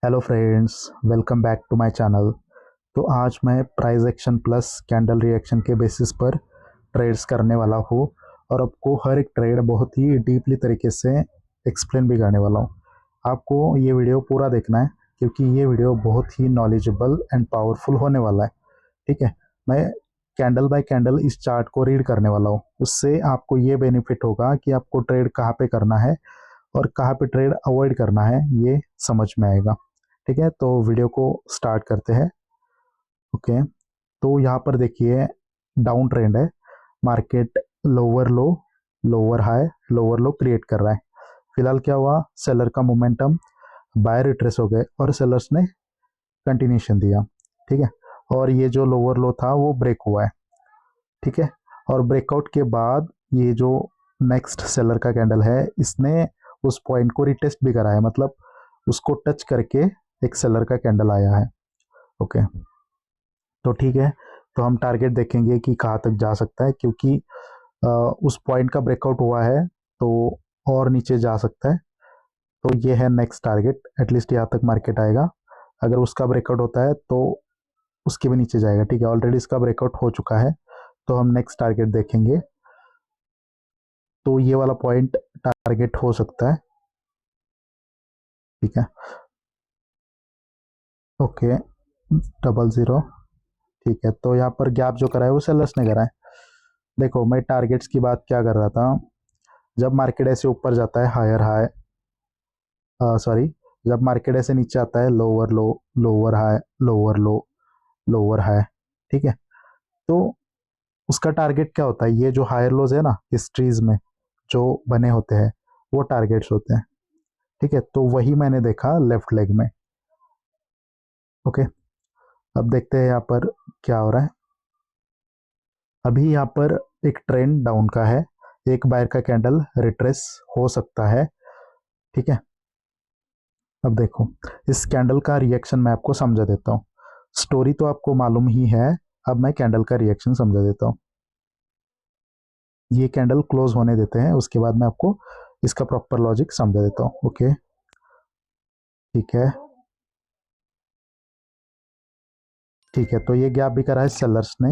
Hello friends, welcome back to my channel. तो आज मैं price action plus candle reaction के बेसिस पर ट्रेड्स करने वाला हूँ और आपको हर एक ट्रेड बहुत ही डीपली तरीके से एक्सप्लेन भी करने वाला हूँ। आपको ये वीडियो पूरा देखना है क्योंकि ये वीडियो बहुत ही नॉलेजेबल एंड पावरफुल होने वाला है। ठीक है, मैं कैंडल बाय कैंडल इस चार्ट को रीड करने वाला हूँ। उससे आपको ये बेनिफिट होगा कि आपको ट्रेड कहाँ पे करना है और कहाँ पे ट्रेड अवॉइड करना है, ये समझ में आएगा। ठीक है, तो वीडियो को स्टार्ट करते हैं। ओके, तो यहाँ पर देखिए डाउन ट्रेंड है। मार्केट लोअर लो, लोअर हाई, लोअर लो क्रिएट कर रहा है। फिलहाल क्या हुआ, सेलर का मोमेंटम बायर रिट्रेस हो गए और सेलर्स ने कंटिन्यूशन दिया। ठीक है, और ये जो लोअर लो था वो ब्रेक हुआ है। ठीक है, और ब्रेकआउट के बाद ये जो नेक्स्ट सेलर का कैंडल है, इसने उस पॉइंट को रिटेस्ट भी करा है, मतलब उसको टच करके एक सेलर का कैंडल आया है। ओके, तो ठीक है, तो हम टारगेट देखेंगे कि कहाँ तक जा सकता है, क्योंकि उस पॉइंट का ब्रेकआउट हुआ है तो और नीचे जा सकता है। तो ये है नेक्स्ट टारगेट, एटलीस्ट यहाँ तक मार्केट आएगा। अगर उसका ब्रेकआउट होता है तो उसके भी नीचे जाएगा। ठीक है, ऑलरेडी इसका ब्रेकआउट हो चुका है, तो हम नेक्स्ट टारगेट देखेंगे। तो ये वाला पॉइंट टारगेट हो सकता है। ठीक है, ओके, 00। ठीक है, तो यहाँ पर गैप जो करा है वो सेलर्स ने करा है। देखो, मैं टारगेट्स की बात क्या कर रहा था, जब मार्केट ऐसे ऊपर जाता है हायर हाई, सॉरी, जब मार्केट ऐसे नीचे आता है लोअर लो, लोअर हाई, लोअर लो, लोअर हाई। ठीक है, तो उसका टारगेट क्या होता है, ये जो हायर लोज है ना हिस्ट्रीज में जो बने होते हैं वो टारगेट्स होते हैं। ठीक है, तो वही मैंने देखा लेफ्ट लेग में। ओके, अब देखते हैं यहाँ पर क्या हो रहा है। अभी यहाँ पर एक ट्रेंड डाउन का है, एक बायर का कैंडल रिट्रेस हो सकता है। ठीक है, अब देखो इस कैंडल का रिएक्शन मैं आपको समझा देता हूँ। स्टोरी तो आपको मालूम ही है, अब मैं कैंडल का रिएक्शन समझा देता हूँ। ये कैंडल क्लोज होने देते हैं, उसके बाद मैं आपको इसका प्रॉपर लॉजिक समझा देता हूँ। ओके, ठीक है, ठीक है, तो ये गैप भी करा है सेलर्स ने।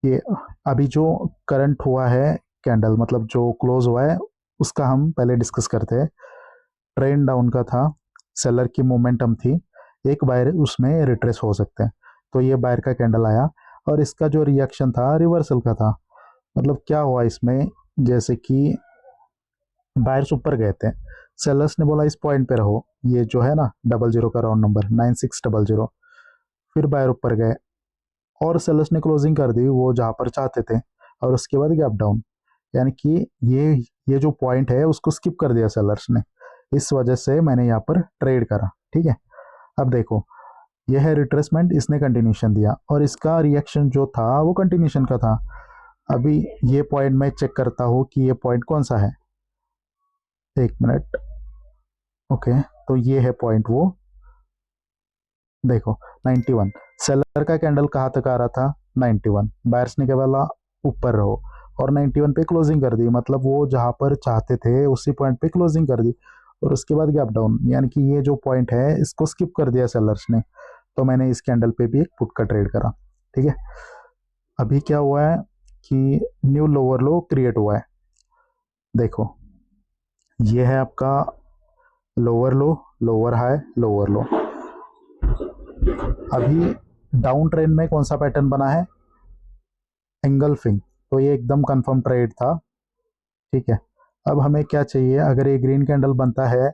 ये अभी जो करंट हुआ है कैंडल, मतलब जो क्लोज हुआ है, उसका हम पहले डिस्कस करते हैं। ट्रेंड डाउन का था, सेलर की मोमेंटम थी, एक बायर उसमें रिट्रेस हो सकते हैं। तो ये बायर का कैंडल आया और इसका जो रिएक्शन था रिवर्सल का था। मतलब क्या हुआ इसमें, जैसे कि बायर्स ऊपर गए थे, सेलर्स ने बोला इस पॉइंट पे रहो, ये जो है ना 00 का राउंड नंबर 9600। फिर बायर ऊपर गए और सेलर्स ने क्लोजिंग कर दी वो जहाँ पर चाहते थे, और उसके बाद गैप डाउन। यानी कि ये जो पॉइंट है उसको स्किप कर दिया सेलर्स ने, इस वजह से मैंने यहाँ पर ट्रेड करा। ठीक है, अब देखो यह है रिट्रेसमेंट, इसने कंटिन्यूशन दिया और इसका रिएक्शन जो था वो कंटिन्यूशन का था। अभी ये पॉइंट मैं चेक करता हूँ कि ये पॉइंट कौन सा है, एक मिनट। ओके, तो ये है पॉइंट, वो देखो 91। सेलर का कैंडल कहाँ तक आ रहा था, 91। बायर्स ने क्या बोला, ऊपर रहो, और 91 पे क्लोजिंग कर दी, मतलब वो जहाँ पर चाहते थे उसी पॉइंट पे क्लोजिंग कर दी, और उसके बाद गैप डाउन। यानी कि ये जो पॉइंट है इसको स्किप कर दिया सेलर्स ने, तो मैंने इस कैंडल पे भी एक पुट का ट्रेड करा। ठीक है, अभी क्या हुआ है कि न्यू लोअर लो क्रिएट हुआ है। देखो ये है आपका लोअर लो, लोअर हाई, लोअर लो। अभी डाउन ट्रेंड में कौन सा पैटर्न बना है, एंगल्फिंग, तो ये एकदम कंफर्म ट्रेड था। ठीक है, अब हमें क्या चाहिए, अगर ये ग्रीन कैंडल बनता है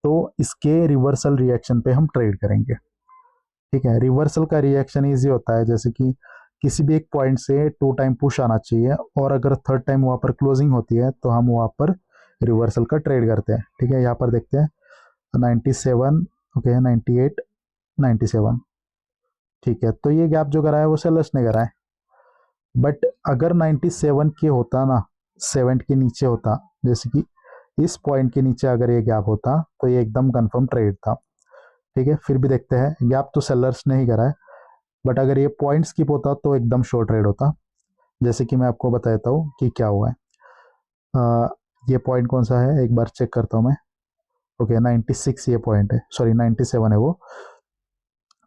तो इसके रिवर्सल रिएक्शन पे हम ट्रेड करेंगे। ठीक है, रिवर्सल का रिएक्शन इजी होता है, जैसे कि किसी भी एक पॉइंट से 2 टाइम पुश आना चाहिए, और अगर थर्ड टाइम वहाँ पर क्लोजिंग होती है तो हम वहाँ पर रिवर्सल का ट्रेड करते हैं। ठीक है, यहाँ पर देखते हैं 97, ओके 98, 97। ठीक है, तो ये गैप जो करा है वो सेलर्स ने करा है, बट अगर 97 के होता ना, 7 के नीचे होता, जैसे कि इस पॉइंट के नीचे अगर ये गैप होता तो ये एकदम कंफर्म ट्रेड था। ठीक है, फिर भी देखते हैं, गैप तो सेलर्स ने ही करा है, बट अगर ये पॉइंट स्किप होता तो एकदम शॉर्ट ट्रेड होता। जैसे कि मैं आपको बताता हूँ कि क्या हुआ है। ये पॉइंट कौन सा है, एक बार चेक करता हूँ मैं। ओके 96 ये पॉइंट है, सॉरी 97 है वो।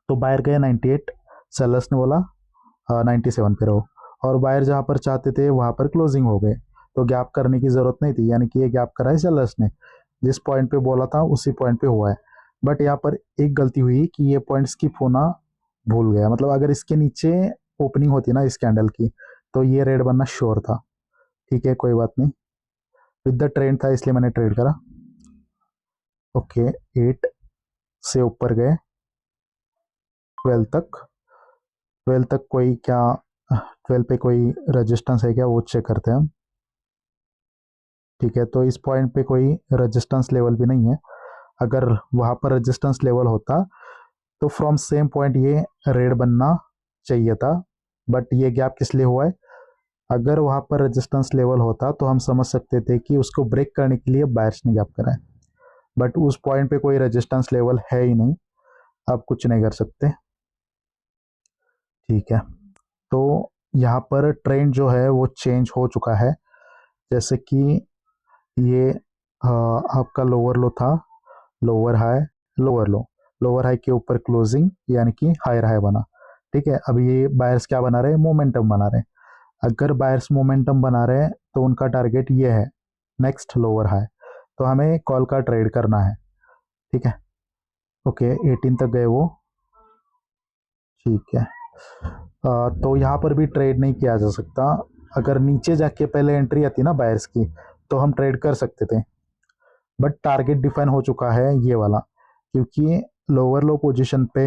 तो बायर गए 98, सेलर्स ने बोला 97 पे रहो, और बायर जहाँ पर चाहते थे वहाँ पर क्लोजिंग हो गए, तो गैप करने की ज़रूरत नहीं थी, यानी कि ये गैप करा है सेलर्स ने, जिस पॉइंट पे बोला था उसी पॉइंट पे हुआ है। बट यहाँ पर एक गलती हुई कि ये पॉइंट स्किप होना भूल गया, मतलब अगर इसके नीचे ओपनिंग होती ना इस कैंडल की तो ये रेड बनना श्योर था। ठीक है, कोई बात नहीं, विद द ट्रेंड था इसलिए मैंने ट्रेड करा। ओके 8 से ऊपर गए 12 तक, 12 तक कोई क्या 12 पे कोई रेजिस्टेंस है क्या वो चेक करते हैं हम। ठीक है, तो इस पॉइंट पे कोई रेजिस्टेंस लेवल भी नहीं है, अगर वहाँ पर रेजिस्टेंस लेवल होता तो फ्रॉम सेम पॉइंट ये रेड बनना चाहिए था, बट ये गैप किस लिए हुआ है, अगर वहाँ पर रेजिस्टेंस लेवल होता तो हम समझ सकते थे कि उसको ब्रेक करने के लिए बायर्स ने गैप करा है, बट उस पॉइंट पे कोई रेजिस्टेंस लेवल है ही नहीं, आप कुछ नहीं कर सकते। ठीक है, तो यहाँ पर ट्रेंड जो है वो चेंज हो चुका है, जैसे कि ये आपका लोअर लो था, लोअर हाई, लोअर लो, लोअर हाई के ऊपर क्लोजिंग यानी कि हायर हाई बना। ठीक है, अब ये बायर्स क्या बना रहे हैं, मोमेंटम बना रहे हैं। अगर बायर्स मोमेंटम बना रहे हैं तो उनका टारगेट ये है नेक्स्ट लोअर हाई, तो हमें कॉल का ट्रेड करना है। ठीक है, ओके 18 तक गए वो। ठीक है, तो यहाँ पर भी ट्रेड नहीं किया जा सकता, अगर नीचे जाके पहले एंट्री आती ना बायर्स की तो हम ट्रेड कर सकते थे, बट टारगेट डिफाइन हो चुका है ये वाला, क्योंकि लोअर लो पोजीशन पे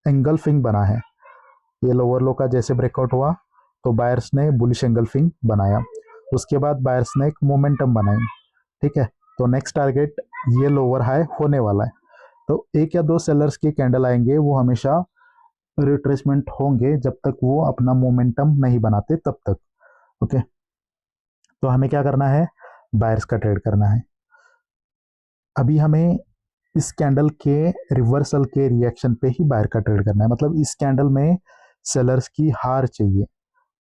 एंगल्फिंग बना है, ये लोअर लो का जैसे ब्रेकआउट हुआ तो बायर्स ने बुलिश एंगल्फिंग बनाया, उसके बाद बायर्स ने एक मोमेंटम बनाई। ठीक है, तो नेक्स्ट टारगेट ये लोअर हाई होने वाला है, तो एक या दो सेलर्स के कैंडल आएंगे वो हमेशा रिट्रेसमेंट होंगे जब तक वो अपना मोमेंटम नहीं बनाते तब तक। ओके, तो हमें क्या करना है, बायर्स का ट्रेड करना है। अभी हमें इस कैंडल के रिवर्सल के रिएक्शन पे ही बायर का ट्रेड करना है, मतलब इस कैंडल में सेलर्स की हार चाहिए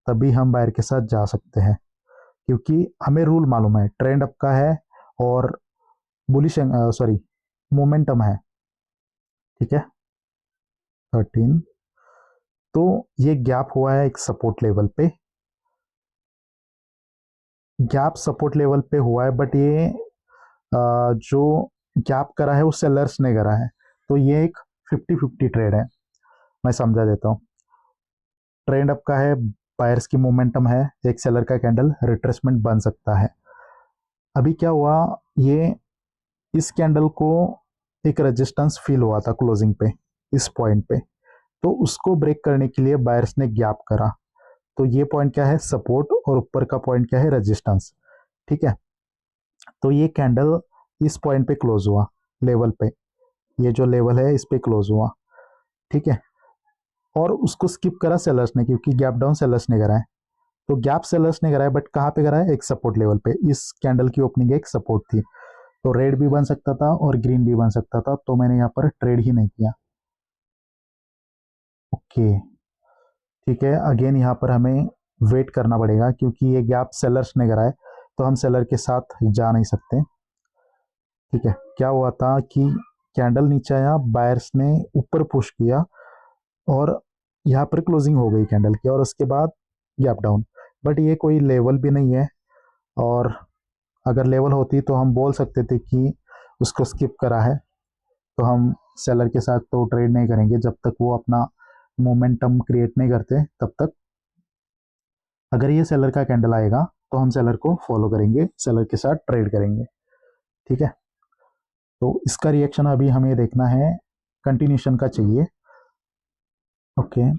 तभी हम बायर के साथ जा सकते हैं, क्योंकि हमें रूल मालूम है, ट्रेंड अप का है और बुलिश सॉरी मोमेंटम है। ठीक है 13, तो ये गैप हुआ है एक सपोर्ट लेवल पे, गैप सपोर्ट लेवल पे हुआ है, बट ये जो गैप करा है वो सेलर्स ने करा है, तो ये एक 50-50 ट्रेड है। मैं समझा देता हूँ, ट्रेंड अप का है, बायर्स की मोमेंटम है, एक सेलर का कैंडल रिट्रेसमेंट बन सकता है। अभी क्या हुआ, ये इस कैंडल को एक रेजिस्टेंस फील हुआ था क्लोजिंग पे इस पॉइंट पे, तो उसको ब्रेक करने के लिए बायर्स ने गैप करा, तो ये पॉइंट क्या है सपोर्ट और ऊपर का पॉइंट क्या है रेजिस्टेंस। ठीक है, तो ये कैंडल इस पॉइंट पे क्लोज हुआ लेवल पे, ये जो लेवल है इस पे क्लोज हुआ। ठीक है, और उसको स्किप करा सेलर्स ने, क्योंकि गैप डाउन सेलर्स ने करा है, तो गैप सेलर्स ने करा है, बट कहाँ पे करा है, एक सपोर्ट लेवल पे, इस कैंडल की ओपनिंग एक सपोर्ट थी, तो रेड भी बन सकता था और ग्रीन भी बन सकता था, तो मैंने यहाँ पर ट्रेड ही नहीं किया। ओके ठीक है, अगेन यहाँ पर हमें वेट करना पड़ेगा, क्योंकि ये गैप सेलर्स ने करा है तो हम सेलर के साथ जा नहीं सकते। ठीक है, क्या हुआ था कि कैंडल नीचे आया, बायर्स ने ऊपर पुश किया और यहाँ पर क्लोजिंग हो गई कैंडल की, और उसके बाद गैप डाउन, बट ये कोई लेवल भी नहीं है, और अगर लेवल होती तो हम बोल सकते थे कि उसको स्किप करा है, तो हम सेलर के साथ तो ट्रेड नहीं करेंगे जब तक वो अपना मोमेंटम क्रिएट नहीं करते तब तक। अगर ये सेलर का कैंडल आएगा तो हम सेलर को फॉलो करेंगे, सेलर के साथ ट्रेड करेंगे। ठीक है, तो इसका रिएक्शन अभी हमें देखना है, कंटिन्यूशन का चाहिए। ओके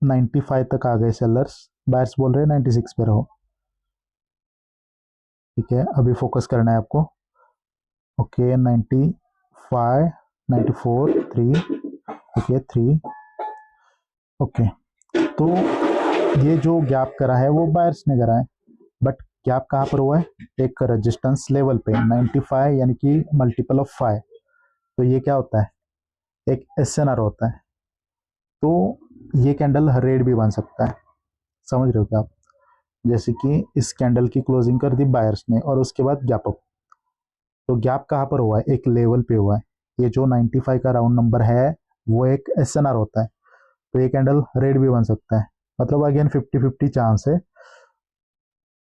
95 तक आ गए सेलर्स, बायर्स बोल रहे हैं 96 पे रहो। ठीक है, अभी फोकस करना है आपको। Okay 95, 94, 3, okay 3। ओके, तो ये जो गैप करा है वो बायर्स ने करा है, बट गैप कहाँ पर हुआ है, एक रेजिस्टेंस लेवल पे 95 यानी कि मल्टीपल ऑफ 5, तो ये क्या होता है, एक एसएनआर होता है, तो ये कैंडल रेड भी बन सकता है, समझ रहे हो क्या आप, जैसे कि इस कैंडल की क्लोजिंग कर दी बायर्स ने और उसके बाद गैप अप, तो गैप कहाँ पर हुआ है, एक लेवल पे हुआ है। ये जो 95 का राउंड नंबर है वो एक एसएनआर होता है, तो ये कैंडल रेड भी बन सकता है। मतलब अगेन 50-50 चांस है,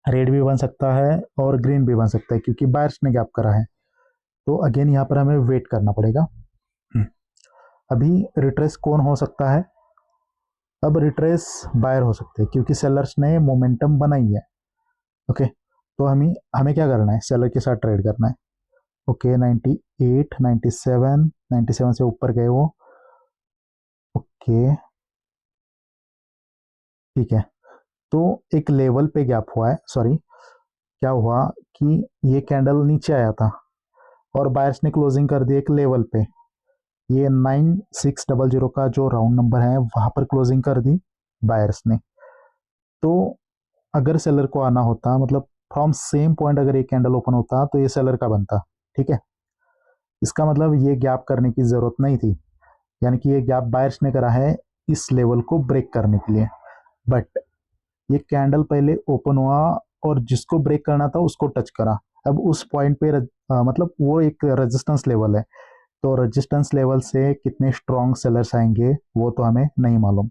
रेड भी बन सकता है और ग्रीन भी बन सकता है क्योंकि बायर्स ने गैप करा है। तो अगेन यहाँ पर हमें वेट करना पड़ेगा। अभी रिट्रेस कौन हो सकता है, अब रिट्रेस बायर हो सकते हैं क्योंकि सेलर्स ने मोमेंटम बनाई है। ओके, तो हमें हमें क्या करना है, सेलर के साथ ट्रेड करना है। ओके 98, 97, 97 से ऊपर गए वो। ओके ठीक है, तो एक लेवल पे गैप हुआ है, सॉरी क्या हुआ कि ये कैंडल नीचे आया था और बायर्स ने क्लोजिंग कर दी एक लेवल पे। ये 9600 का जो राउंड नंबर है वहां पर क्लोजिंग कर दी बायर्स ने। तो अगर सेलर को आना होता, मतलब फ्रॉम सेम पॉइंट अगर एक कैंडल ओपन होता तो ये सेलर का बनता। ठीक है, इसका मतलब ये गैप करने की जरूरत नहीं थी, यानी कि ये गैप बायर्स ने करा है इस लेवल को ब्रेक करने के लिए। बट ये कैंडल पहले ओपन हुआ और जिसको ब्रेक करना था उसको टच करा। अब उस पॉइंट पे मतलब वो एक रेजिस्टेंस लेवल है, तो रेजिस्टेंस लेवल से कितने स्ट्रॉन्ग सेलर्स आएंगे वो तो हमें नहीं मालूम।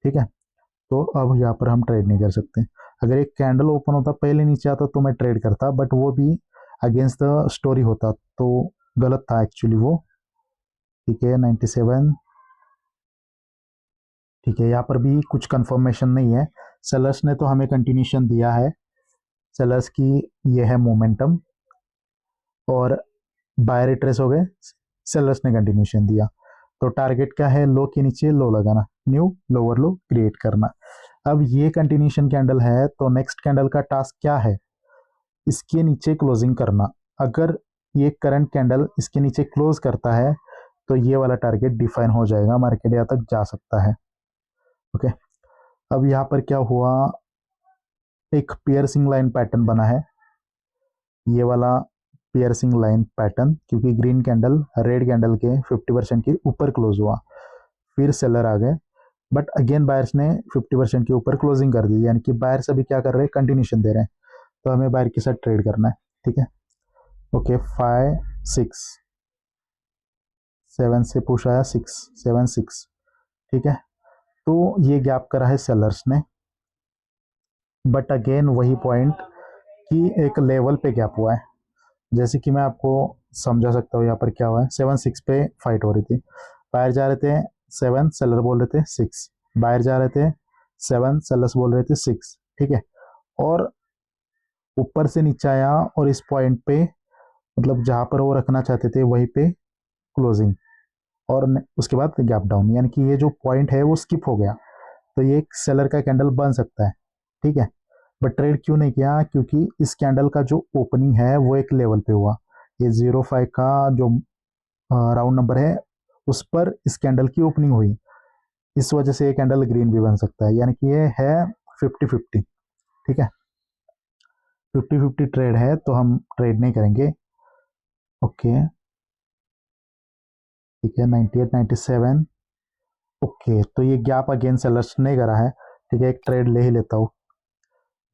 ठीक है, तो अब यहाँ पर हम ट्रेड नहीं कर सकते। अगर एक कैंडल ओपन होता पहले नीचे आता तो मैं ट्रेड करता, बट वो भी अगेंस्ट द स्टोरी होता, तो गलत था एक्चुअली वो। ठीक है 97, ठीक है, यहाँ पर भी कुछ कंफर्मेशन नहीं है। सेलर्स ने तो हमें कंटिन्यूशन दिया है, सेलर्स की ये है मोमेंटम, और बायर रिट्रेस हो गए, सेलर्स ने कंटिन्यूशन दिया। तो टारगेट क्या है, लो के नीचे लो लगाना, न्यू लोअर लो क्रिएट करना। अब ये कंटिन्यूशन कैंडल है तो नेक्स्ट कैंडल का टास्क क्या है, इसके नीचे क्लोजिंग करना। अगर ये करंट कैंडल इसके नीचे क्लोज करता है तो ये वाला टारगेट डिफाइन हो जाएगा, मार्केट यहाँ तक जा सकता है। ओके, अब यहाँ पर क्या हुआ, एक पियर्सिंग लाइन पैटर्न बना है, ये वाला पियर्सिंग लाइन पैटर्न, क्योंकि ग्रीन कैंडल रेड कैंडल के 50% के ऊपर क्लोज हुआ, फिर सेलर आ गए, बट अगेन बायर्स ने 50% के ऊपर क्लोजिंग कर दी, यानी कि बायर्स अभी क्या कर रहे हैं, कंटिन्यूशन दे रहे हैं। तो हमें बायर के साथ ट्रेड करना है। ठीक है, ओके 5 6 7 से पुश आया 6 7 6। ठीक है, तो ये गैप करा है सेलर्स ने, बट अगेन वही पॉइंट कि एक लेवल पे गैप हुआ है। जैसे कि मैं आपको समझा सकता हूँ यहाँ पर क्या हुआ है, 7 6 पे फाइट हो रही थी, बाहर जा रहे थे 7, सेलर बोल रहे थे 6, बाहर जा रहे थे 7, सेलर्स बोल रहे थे 6। ठीक है, और ऊपर से नीचे आया और इस पॉइंट पे, मतलब जहाँ पर वो रखना चाहते थे वहीं पे क्लोजिंग, और उसके बाद गैप डाउन, यानी कि ये जो पॉइंट है वो स्किप हो गया, तो ये एक सेलर का कैंडल बन सकता है। ठीक है, बट ट्रेड क्यों नहीं किया, क्योंकि इस कैंडल का जो ओपनिंग है वो एक लेवल पे हुआ, ये 05 का जो राउंड नंबर है उस पर इस कैंडल की ओपनिंग हुई, इस वजह से ये कैंडल ग्रीन भी बन सकता है, यानी कि ये है 50-50। ठीक है, 50-50 ट्रेड है तो हम ट्रेड नहीं करेंगे। ओके ठीक है 98 97। ओके, तो ये गैप अगेन सेलर्स नहीं करा है। ठीक है, एक ट्रेड ले ही लेता हूँ,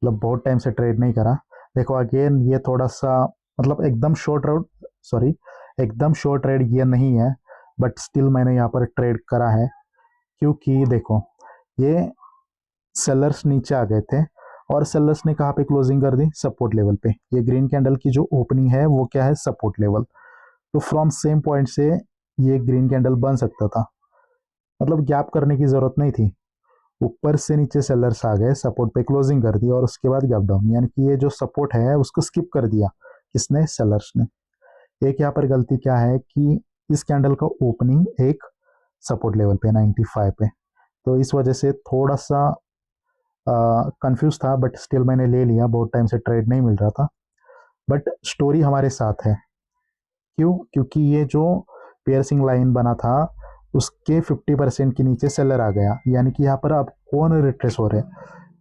मतलब बहुत टाइम से ट्रेड नहीं करा। देखो अगेन ये थोड़ा सा, मतलब एकदम शॉर्ट राउट, सॉरी एकदम शॉर्ट ट्रेड ये नहीं है, बट स्टिल मैंने यहाँ पर ट्रेड करा है, क्योंकि देखो ये सेलर्स नीचे आ गए थे और सेलर्स ने कहाँ पे क्लोजिंग कर दी, सपोर्ट लेवल पे। ये ग्रीन कैंडल की जो ओपनिंग है वो क्या है, सपोर्ट लेवल, तो फ्रॉम सेम पॉइंट से ये ग्रीन कैंडल बन सकता था, मतलब गैप करने की जरूरत नहीं थी। ऊपर से नीचे सेलर्स आ गए, सपोर्ट पे क्लोजिंग कर दी और उसके बाद गैप डाउन, यानी कि ये जो सपोर्ट है उसको स्किप कर दिया किसने, सेलर्स ने। एक यहाँ पर गलती क्या है कि इस कैंडल का ओपनिंग एक सपोर्ट लेवल पे 95 पे, तो इस वजह से थोड़ा सा कंफ्यूज था, बट स्टिल मैंने ले लिया, बहुत टाइम से ट्रेड नहीं मिल रहा था। बट स्टोरी हमारे साथ है, क्यों, क्योंकि ये जो पियर्सिंग लाइन बना था उसके 50% के नीचे सेलर आ गया, यानी कि यहाँ पर अब कौन रिट्रेस हो रहे हैं,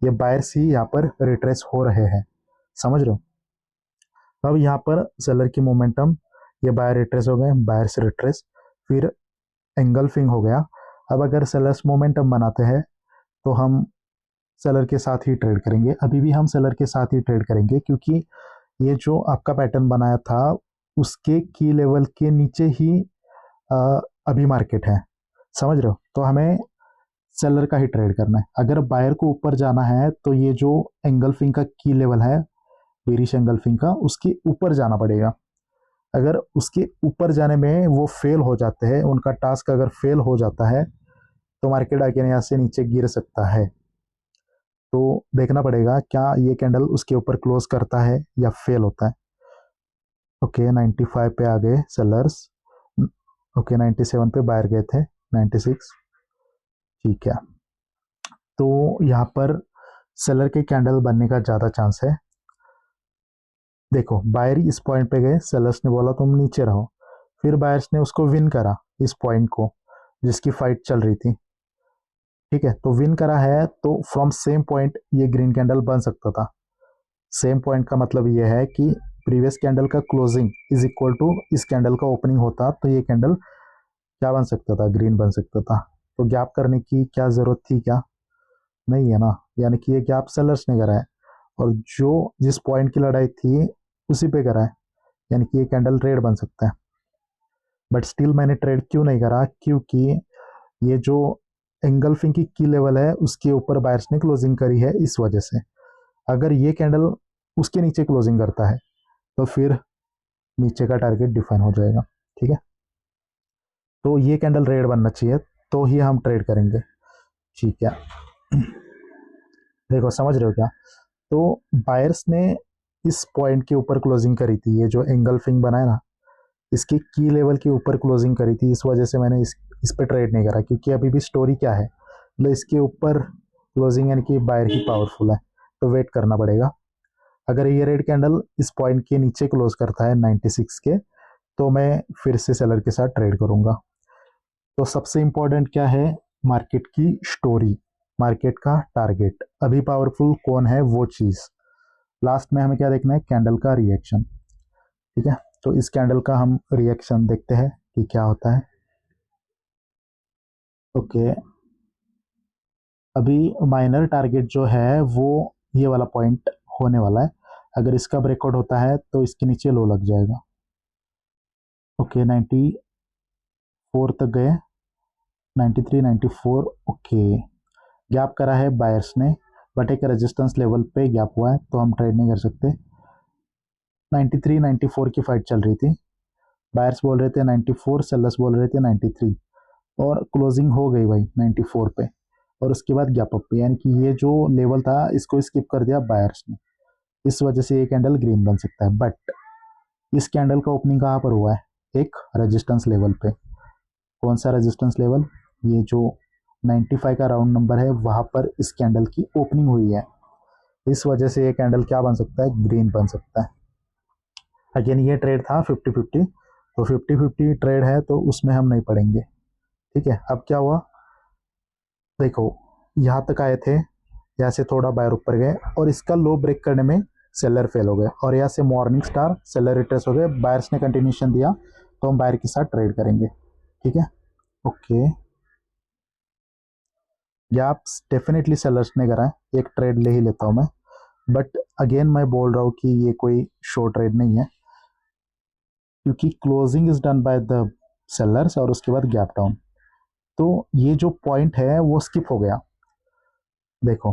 ये बायर्स ही यहाँ पर रिट्रेस हो रहे हैं, समझ रहे हो। अब यहाँ पर सेलर की मोमेंटम, ये बायर रिट्रेस हो गए, बायर से रिट्रेस, फिर एंगल्फिंग हो गया। अब अगर सेलर्स मोमेंटम बनाते हैं तो हम सेलर के साथ ही ट्रेड करेंगे, अभी भी हम सेलर के साथ ही ट्रेड करेंगे, क्योंकि ये जो आपका पैटर्न बनाया था उसके की लेवल के नीचे ही अभी मार्केट है, समझ रहे हो? तो हमें सेलर का ही ट्रेड करना है। अगर बायर को ऊपर जाना है तो ये जो एंगल्फिंग का की लेवल है, बेरिश एंगल्फिंग का, उसके ऊपर जाना पड़ेगा। अगर उसके ऊपर जाने में वो फेल हो जाते हैं, उनका टास्क अगर फेल हो जाता है, तो मार्केट आके यहाँ से नीचे गिर सकता है। तो देखना पड़ेगा क्या ये कैंडल उसके ऊपर क्लोज करता है या फेल होता है। ओके 95 पे आ गए सेलर्स। ओके 97 पे बाहर गए थे, 96। ठीक है, तो यहाँ पर सेलर के कैंडल बनने का ज़्यादा चांस है। देखो बायर इस पॉइंट पे गए, सेलर्स ने बोला तुम नीचे रहो, फिर बायर्स ने उसको विन करा इस पॉइंट को, जिसकी फाइट चल रही थी। ठीक है, तो विन करा है तो फ्रॉम सेम पॉइंट ये ग्रीन कैंडल बन सकता था। सेम पॉइंट का मतलब ये है कि प्रीवियस कैंडल का क्लोजिंग इज इक्वल टू इस कैंडल का ओपनिंग होता, तो ये कैंडल क्या बन सकता था, ग्रीन बन सकता था। तो गैप करने की क्या जरूरत थी क्या? नहीं है ना, यानी कि ये गैप सेलर्स ने करा है, और जो जिस पॉइंट की लड़ाई थी उसी पे करा है, यानी कि ये कैंडल रेड बन सकता है। बट स्टिल मैंने ट्रेड क्यों नहीं करा, क्योंकि ये जो एंगल्फिंग की लेवल है उसके ऊपर बायर्स ने क्लोजिंग करी है, इस वजह से। अगर ये कैंडल उसके नीचे क्लोजिंग करता है तो फिर नीचे का टारगेट डिफाइन हो जाएगा। ठीक है, तो ये कैंडल रेड बनना चाहिए, तो ही हम ट्रेड करेंगे। ठीक है, देखो समझ रहे हो क्या? तो बायर्स ने इस पॉइंट के ऊपर क्लोजिंग करी थी, ये जो एंगल्फिंग बना है ना, इसकी की लेवल के ऊपर क्लोजिंग करी थी, इस वजह से मैंने इस पर ट्रेड नहीं करा, क्योंकि अभी भी स्टोरी क्या है, मतलब इसके ऊपर क्लोजिंग यानी कि बायर ही पावरफुल है, तो वेट करना पड़ेगा। अगर ये रेड कैंडल इस पॉइंट के नीचे क्लोज करता है 96 के, तो मैं फिर से सेलर के साथ ट्रेड करूंगा। तो सबसे इंपॉर्टेंट क्या है, मार्केट की स्टोरी, मार्केट का टारगेट, अभी पावरफुल कौन है वो चीज़। लास्ट में हमें क्या देखना है, कैंडल का रिएक्शन। ठीक है, तो इस कैंडल का हम रिएक्शन देखते हैं कि क्या होता है। ओके, अभी माइनर टारगेट जो है वो ये वाला पॉइंट होने वाला है। अगर इसका ब्रेकआउट होता है तो इसके नीचे लो लग जाएगा। ओके 94 तक गए, 93 94। ओके, गैप करा है बायर्स ने, बट एक रेजिस्टेंस लेवल पे गैप हुआ है, तो हम ट्रेड नहीं कर सकते। 93 94 की फाइट चल रही थी, बायर्स बोल रहे थे 94, सेलर्स बोल रहे थे 93, और क्लोजिंग हो गई भाई 94 पे, और उसके बाद गैप अप पे, यानी कि ये जो लेवल था इसको स्किप कर दिया बायर्स ने, इस वजह से ये कैंडल ग्रीन बन सकता है। बट इस कैंडल का ओपनिंग कहाँ पर हुआ है, एक रेजिस्टेंस लेवल पे। कौन सा रेजिस्टेंस लेवल, ये जो 95 का राउंड नंबर है, वहां पर इस कैंडल की ओपनिंग हुई है, इस वजह से ये कैंडल क्या बन सकता है, ग्रीन बन सकता है। अगेन ये ट्रेड था 50-50, तो 50-50 ट्रेड है तो उसमें हम नहीं पड़ेंगे। ठीक है, अब क्या हुआ, देखो यहाँ तक आए थे, यहाँ से थोड़ा बायर ऊपर गए, और इसका लो ब्रेक करने में सेलर फेल हो गए, और यहाँ से मॉर्निंग स्टार सेलर रिट्रेस हो गए, बायर्स ने कंटिन्यूशन दिया, तो हम बायर के साथ ट्रेड करेंगे। ठीक है, ओके, गैप डेफिनेटली सेलर्स ने करा है, एक ट्रेड ले ही लेता हूँ मैं। बट अगेन मैं बोल रहा हूँ कि ये कोई शो ट्रेड नहीं है, क्योंकि closing is done by the sellers और उसके बाद गैप डाउन, तो ये जो पॉइंट है वो स्किप हो गया। देखो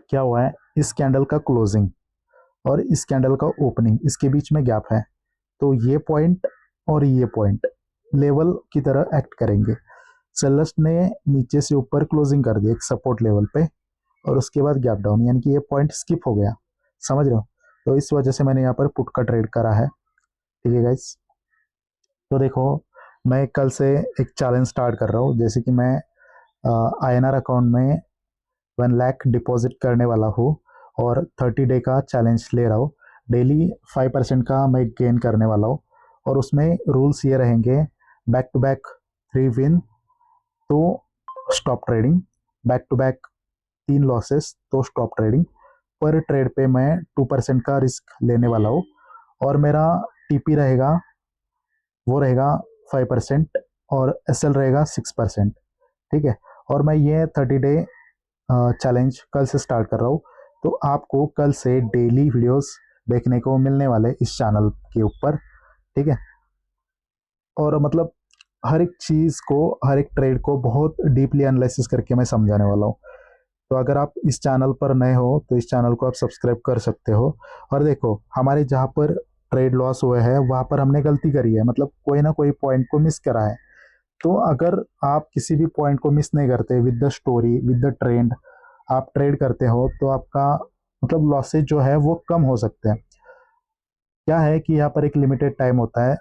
क्या हुआ है, इस कैंडल का क्लोजिंग और इस कैंडल का ओपनिंग, इसके बीच में गैप है, तो ये पॉइंट और ये पॉइंट लेवल की तरह एक्ट करेंगे। सेलर्स ने नीचे से ऊपर क्लोजिंग कर दी एक सपोर्ट लेवल पे, और उसके बाद गैप डाउन, यानी कि ये पॉइंट स्किप हो गया, समझ रहे हो? तो इस वजह से मैंने यहाँ पर पुट का ट्रेड करा है। ठीक है गाइस, तो देखो मैं कल से एक चैलेंज स्टार्ट कर रहा हूँ, जैसे कि मैं INR अकाउंट में 1 लाख डिपॉजिट करने वाला हूँ, और 30 डे का चैलेंज ले रहा हूँ। डेली 5% का मैं गेन करने वाला हूँ, और उसमें रूल्स ये रहेंगे, बैक टू बैक 3 विन तो stop trading, back to back 3 losses तो स्टॉप ट्रेडिंग, पर ट्रेड पे मैं 2% का रिस्क लेने वाला हूँ, और मेरा TP रहेगा, वो रहेगा 5%, और SL रहेगा 6%। ठीक है, और मैं ये 30 डे चैलेंज कल से स्टार्ट कर रहा हूँ, तो आपको कल से डेली वीडियोस देखने को मिलने वाले इस चैनल के ऊपर। ठीक है। और मतलब हर एक चीज़ को, हर एक ट्रेड को बहुत डीपली एनालिसिस करके मैं समझाने वाला हूँ। तो अगर आप इस चैनल पर नए हो तो इस चैनल को आप सब्सक्राइब कर सकते हो। और देखो, हमारे जहाँ पर ट्रेड लॉस हुए हैं वहाँ पर हमने गलती करी है, मतलब कोई ना कोई पॉइंट को मिस करा है। तो अगर आप किसी भी पॉइंट को मिस नहीं करते, with the story, with the trend आप ट्रेड करते हो, तो आपका मतलब लॉसेज जो है वो कम हो सकते हैं। क्या है कि यहाँ पर एक लिमिटेड टाइम होता है।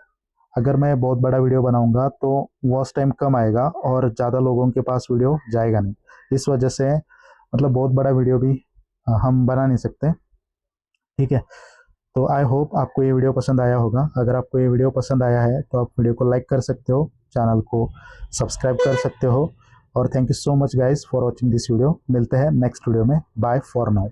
अगर मैं बहुत बड़ा वीडियो बनाऊंगा तो वॉच टाइम कम आएगा और ज़्यादा लोगों के पास वीडियो जाएगा नहीं। इस वजह से मतलब बहुत बड़ा वीडियो भी हम बना नहीं सकते। ठीक है। तो आई होप आपको ये वीडियो पसंद आया होगा। अगर आपको ये वीडियो पसंद आया है तो आप वीडियो को लाइक कर सकते हो, चैनल को सब्सक्राइब कर सकते हो। और thank you so much guys for watching this video. मिलते हैं नेक्स्ट वीडियो में। Bye for now.